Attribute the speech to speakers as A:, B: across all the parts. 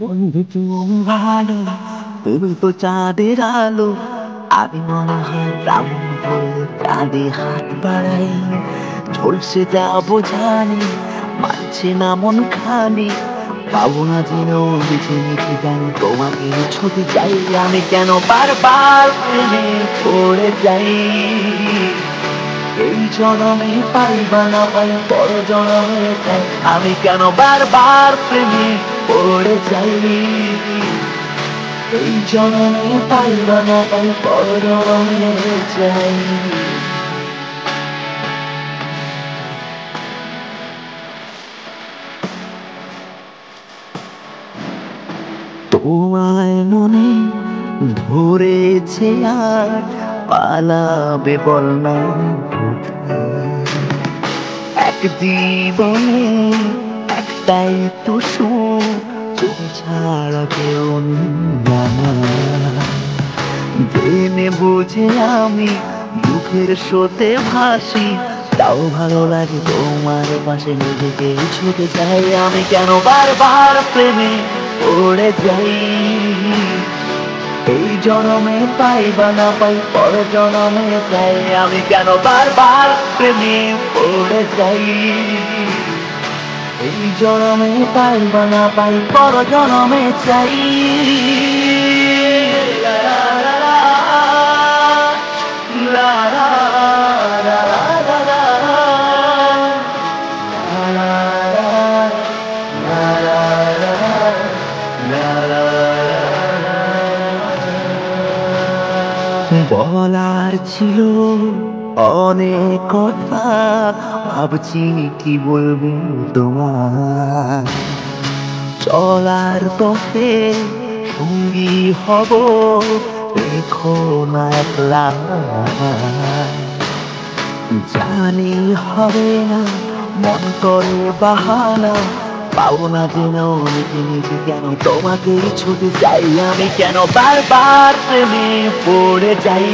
A: বন্ধু তুমি ভালো, তুমি তো চাঁদের আলো। আমি মনে হয় ব্রাহ্মণ হয়ে চাঁদে হাত বাড়াই। ঝলসে যাবো জানি, মানছে না মন খানি। পাবো না যেন বেছে নিতে জানি, তোমাকে ছুটে চাই। আমি কেন বারবার প্রেমে পড়ে যাই? এই জনমে পাই বা না পাই, পর জনমে চাই। আমি কেন বারবার প্রেমে পড়ে যাই? এই জনমে পাই বা না পাই, পর জনমে চাই। তোমায় মনে ধরেছে আর পালাবে বল না। এক জীবনে একটাই তো সুখ, তুমি ছাড়া কেউ জানা। জেনে বুঝে আমি দুঃখের স্রোতে ভাসি, তাও ভালো লাগে তোমার পাশে নিজেকে ছুটে যাই। আমি কেন বারবার প্রেমে পড়ে যাই? এই জনমে পাই বা না পাই, পর জনমে চাই। আমি কেন বারবার প্রেমে পড়ে যাই? এই জনমে পাই বা না পাই, পর জনমে চাই। লা লা লা লা লা লা লা লা বলার ছিল অনেক কথা, ভাবছি কি বলবো তোমার। চলার পথে সঙ্গী হব, রেখো না একলা। জানি হবে না, মন করে বাহানা। পাবো না যেন নিজে নিজে, কেন তোমাকেই ছুটে যাই। আমি কেন বারবার প্রেমে পড়ে যাই?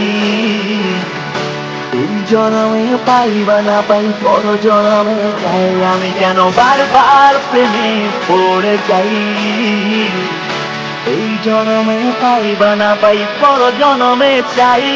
A: এই জনমে পাই বা না পাই, পর জনমে চাই। আমি কেন বারবার প্রেমে পড়ে যাই? এই জনমে পাই বা না পাই, পর জনমে চাই।